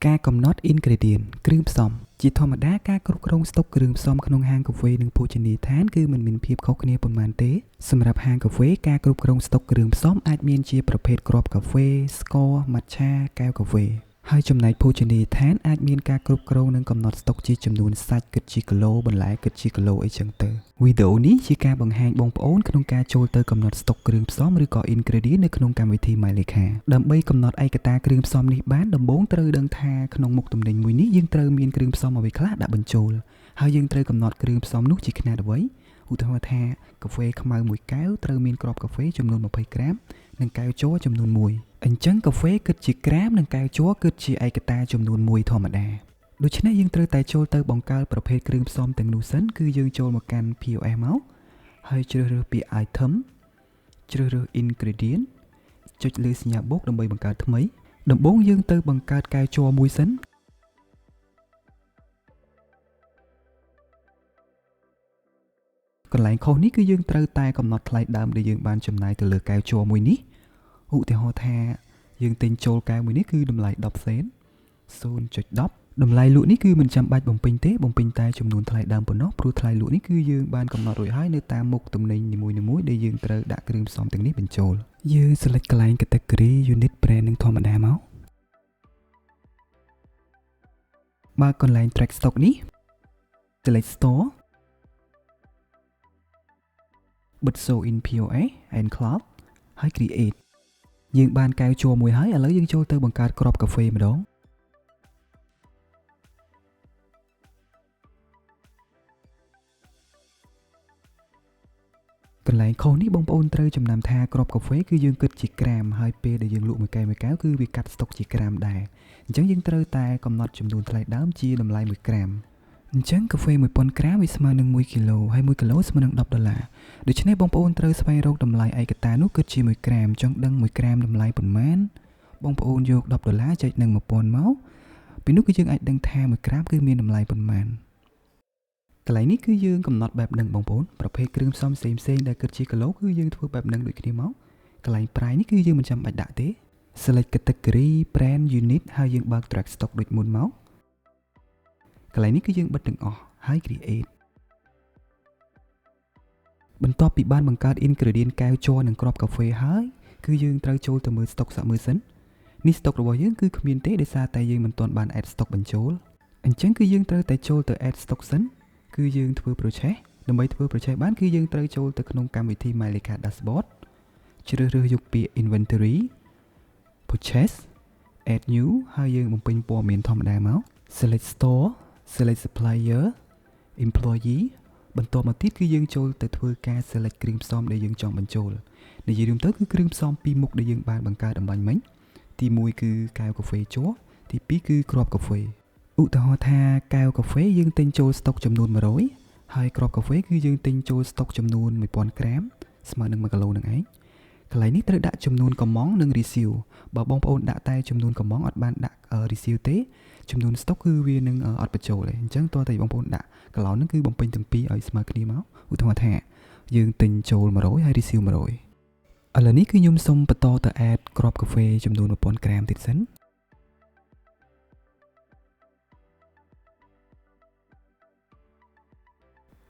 ការកំណត់ ingredient គ្រឿងផ្សំជាធម្មតាការគ្រប់គ្រងស្តុកគ្រឿងផ្សំក្នុងហាងកាហ្វេនិងភោជនីយដ្ឋានគឺមិនមានភាពខុសគ្នាប៉ុន្មានទេសម្រាប់ហាងកាហ្វេការគ្រប់គ្រងស្តុកគ្រឿងផ្សំអាចមានជាប្រភេទគ្រាប់កាហ្វេស្ករ matcha កែវកាហ្វេហើយចំណែកភោជនីយដ្ឋានអាចមានការគ្រប់គ្រងនិងកំណត់ស្តុកជាចំនួនសាច់គិតជាគីឡូបន្លែគិតជាគីឡូអីចឹងទៅវីដេអូនេះជាការបង្ហាញបងប្អូនក្នុងការចូលទៅកំណត់ស្តុកគ្រឿងផ្សំឬក៏ ingredient នៅក្នុងកម្មវិធី MyLekha ដើម្បីកំណត់ឯកតាគ្រឿងផ្សំនេះបានដំបូងត្រូវដឹងថាក្នុងមុខទំនិញមួយនេះយើងត្រូវមានគ្រឿងផ្សំអ្វីខ្លះដាក់បញ្ចូលហើយយើងត្រូវកំណត់គ្រឿងផ្សំនោះជាខ្នាតអ្វីឧទាហរណ៍ថាកាហ្វេខ្មៅ1កែវត្រូវមានគ្រាប់កាហ្វេចំនួន20ក្រាមនិងកែវជ័រចំនួន1អញ្ចឹងកាហ្វេគិតជាក្រាមនិងកែវជ័រគិតជាឯកតាចំនួន1ធម្មតាដូច្នេះយើងត្រូវតែចូលទៅបង្កើតប្រភេទគ្រឿងផ្សំទាំងនោះសិនគឺយើងចូលមកកាន់ POS មកហើយជ្រើសរើសពាក្យ item ជ្រើសរើស ingredient ចុចលើសញ្ញាបូកដើម្បីបង្កើតថ្មីដំបូងយើងទៅបង្កើតកែវជ័រមួយសិនកន្លែងខុសនេះគឺយើងត្រូវតែកំណត់ថ្លៃដើមដែលយើងបានចំណាយទៅលើកែវជ័រមួយនេះឧទាហរណ៍ថាយើងទិញចូលកែវមួយនេះគឺតម្លៃ10សេន 0.10 តម្លៃលក់នេះគឺមិនចាំបាច់បំពេញទេបំពេញតែចំនួនថ្លៃដើមប៉ុណ្ណោះព្រោះថ្លៃលក់នេះគឺយើងបានកំណត់រួចហើយនៅតាមមុខទំនិញនីមួយៗដែលយើងត្រូវដាក់គ្រឿងផ្សំទាំងនេះបញ្ចូលយើង select កន្លែង category unit brand និងធម្មតាមកបើកន្លែង track stock នេះ select store បិទ show in POS and cloud ហើយ create យើងបានកែវជ័រមួយហើយឥឡូវយើងចូលទៅបង្កើតគ្រាប់កាហ្វេម្ដងកន្លែងខុសនេះបងប្អូនត្រូវចំណាំថាគ្រាប់កាហ្វេគឺយើងគិតជាក្រាមហើយពេលដែលយើងលក់មួយកែវគឺវាកាត់ស្តុកជាក្រាមដែរអញ្ចឹងយើងត្រូវតែកំណត់ចំនួនថ្លៃដើមជាតម្លៃ1ក្រាមអញ្ចឹងកាហ្វេ1000ក្រាមវាស្មើនឹង1គីឡូហើយ1គីឡូស្មើនឹង$10ដូច្នេះបងប្អូនត្រូវស្វែងរកតម្លៃឯកតានោះគិតជា1ក្រាមចង់ដឹង1ក្រាមតម្លៃប៉ុន្មានបងប្អូនយក$10ចែកនឹង1000មកពីនោះគឺយើងអាចដឹងថា1ក្រាមគឺមានតម្លៃប៉ុន្មានកន្លែងនេះគឺយើងកំណត់បែបហ្នឹងបងប្អូនប្រភេទគ្រឿងផ្សំផ្សេងៗដែលគិតជាគីឡូគឺយើងធ្វើបែបហ្នឹងដូចគ្នាមកកន្លែង price នេះគឺយើងមិនចាំបាច់ដាក់ទេ select category brand unit ហើយយើងបើក track stock ដូចមុនមកកន្លែងនេះគឺយើងបិទទាំងអស់ហើយ create បន្ទាប់ពីបានបង្កើត ingredient កែវជ័រនិងគ្រាប់កាហ្វេហើយគឺយើងត្រូវចូលទៅមើល stock សាកមើលសិននេះ stock របស់យើងគឺគ្មានទេដោយសារតែយើងមិនទាន់បាន add stock បញ្ចូលអញ្ចឹងគឺយើងត្រូវតែចូលទៅ add stock សិនគឺយើងធ្វើ process ដើម្បីធ្វើ process បានគឺយើងត្រូវចូលទៅក្នុងកម្មវិធី MyLekha dashboard ជ្រើសរើសយកពាក្យ inventory purchase add new ហើយយើងបំពេញព័ត៌មានធម្មតាមក select store select supplier employee បន្ទាប់មកទៀតគឺយើងចូលទៅធ្វើការ select គ្រឿងផ្សំដែលយើងចង់បញ្ចូលនិយាយរួមទៅគឺគ្រឿងផ្សំពីរមុខដែលយើងបានបង្កើតអំបញ្ញមិញទី1គឺកែវកាហ្វេជ័រទី2គឺគ្រាប់កាហ្វេឧទាហរណ៍ថាកែវកាហ្វេយើងទិញចូលស្តុកចំនួន100ហើយគ្រាប់កាហ្វេគឺយើងទិញចូលស្តុកចំនួន1000ក្រាមស្មើនឹង1គីឡូនឹងឯងកន្លែងនេះត្រូវដាក់ចំនួនកំងនិង ratio បើបងប្អូនដាក់តែចំនួនកំងអត់បានដាក់ ratio ទេចំនួនស្តុកគឺវានឹងអត់បញ្ចូលទេអញ្ចឹងតើតែបងប្អូនដាក់កន្លងហ្នឹងគឺបំពេញទាំងពីរឲ្យស្មើគ្នាមកឧទាហរណ៍ថាយើងទិញចូល100ហើយ ratio 100ឥឡូវនេះគឺខ្ញុំសុំបន្តទៅ add គ្រាប់កាហ្វេចំនួន1000ក្រាមទៀតសិន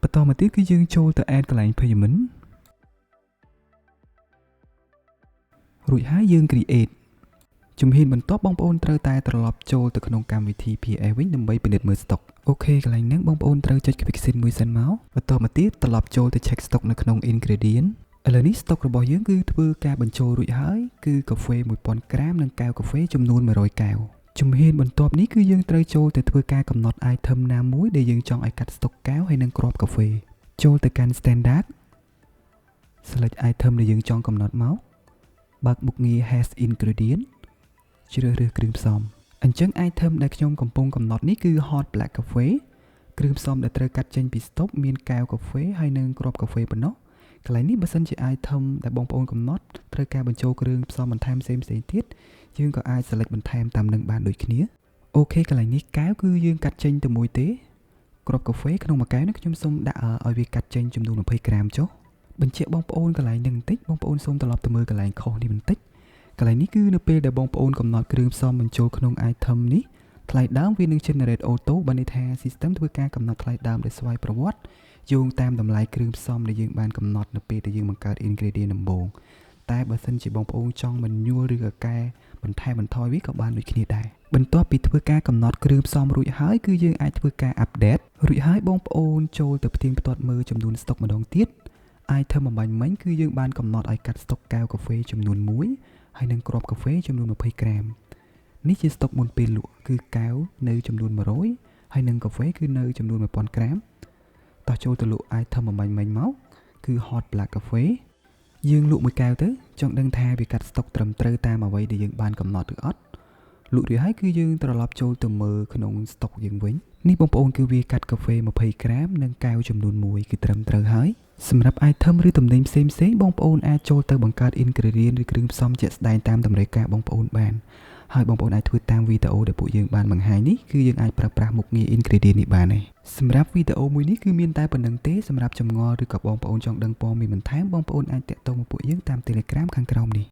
បន្តមកទៀតគឺយើងចូលទៅ add កន្លែង payment រួចហើយយើង create ជំហានបន្ទាប់បងប្អូនត្រូវតែត្រឡប់ចូលទៅក្នុងកម្មវិធី POS វិញដើម្បីពិនិត្យមើល stock អូខេកន្លែងហ្នឹងបងប្អូនត្រូវចុច quick exit មួយសិនមកបន្តមកទៀតត្រឡប់ចូលទៅ check stock នៅក្នុង ingredient ឥឡូវនេះ stock របស់យើងគឺធ្វើការបញ្ចូលរួចហើយគឺកាហ្វេ1000ក្រាមនិងកែវកាហ្វេចំនួន100កែវជំហានបន្ទាប់នេះគឺយើងត្រូវចូលទៅធ្វើការកំណត់ item ណាមួយដែលយើងចង់ឲ្យកាត់ stock កែវហើយនិងគ្រាប់កាហ្វេចូលទៅកាន់ standard select item ដែលយើងចង់កំណត់មកបើកមុខងារ has ingredient ជ្រើសរើសគ្រឿងផ្សំអញ្ចឹង item ដែលខ្ញុំកំពុងកំណត់នេះគឺ hot black coffee គ្រឿងផ្សំដែលត្រូវកាត់ចេញពី stock មានកែវកាហ្វេហើយនិងគ្រាប់កាហ្វេប៉ុណ្ណោះកន្លែងនេះបើសិនជា item ដែលបងប្អូនកំណត់ត្រូវការបញ្ចូលគ្រឿងផ្សំបន្ថែមផ្សេងៗទៀតយើងក៏អាច select បន្ថែមតាមនឹងបានដូចគ្នាអូខេកន្លែងនេះកែវគឺយើងកាត់ចេញទៅមួយទេគ្រាប់កាហ្វេក្នុងមួយកែវនេះខ្ញុំសូមដាក់ឲ្យវាកាត់ចេញចំនួន20ក្រាមចុះបញ្ជាក់បងប្អូនកន្លែងនេះបន្តិចបងប្អូនសូមត្រឡប់ទៅមើលកន្លែងខុសនេះបន្តិចកន្លែងនេះគឺនៅពេលដែលបងប្អូនកំណត់គ្រឿងផ្សំបញ្ចូលក្នុង item នេះ ថ្លៃដើមវានឹង generate auto បានន័យថា system ធ្វើការកំណត់ថ្លៃដើមដោយស្វ័យប្រវត្តិយោងតាមតម្លៃគ្រឿងផ្សំដែលយើងបានកំណត់នៅពេលដែលយើងបង្កើត ingredient ដំបូងតែបើសិនជាបងប្អូនចង់បញ្ញួរឬក៏កែបន្ថែមបន្ថយវាក៏បានដូចគ្នាដែរបន្ទាប់ពីធ្វើការកំណត់គ្រឿងផ្សំរួចហើយគឺយើងអាចធ្វើការ update រួចហើយបងប្អូនចូលទៅផ្ទៀងផ្ទាត់មើលចំនួន stock ម្ដងទៀត item បំបញ្ញមិញគឺយើងបានកំណត់ឲ្យកាត់ stock កែវកាហ្វេចំនួន1ហើយនិងគ្រាប់កាហ្វេចំនួន20ក្រាមនេះជា stock មុនពេលលក់គឺកែវនៅចំនួន100ហើយនិងកាហ្វេគឺនៅចំនួន1000ក្រាមតោះចូលទៅលក់ item បំបញ្ញមិញមកគឺ hot black cafe យើងលក់មួយកែវទៅចង់ដឹងថាវាកាត់ stock ត្រឹមត្រូវតាមអ្វីដែលយើងបានកំណត់ឬអត់លក់រួចហើយគឺយើងត្រឡប់ចូលទៅមើលក្នុង stock យើងវិញនេះបងប្អូនគឺវាកាត់កាហ្វេ20ក្រាមនិងកែវចំនួន1គឺត្រឹមត្រូវហើយសម្រាប់ item ឬទំនិញផ្សេងៗបងប្អូនអាចចូលទៅបង្កើត ingredient ឬគ្រឿងផ្សំជាក់ស្ដែងតាមតម្រូវការបងប្អូនបានហើយបងប្អូនអាចធ្វើតាមវីដេអូដែលពួកយើងបានបង្ហាញនេះគឺយើងអាចប្រើប្រាស់មុខងារ ingredient នេះបានហើយសម្រាប់វីដេអូមួយនេះគឺមានតែប៉ុណ្្នឹងទេសម្រាប់ចម្ងល់ឬក៏បងប្អូនចង់ដឹងព័ត៌មានបន្ថែមបងប្អូនអាចតាក់ទងមកពួកយើងតាម Telegram ខាងក្រោមនេះ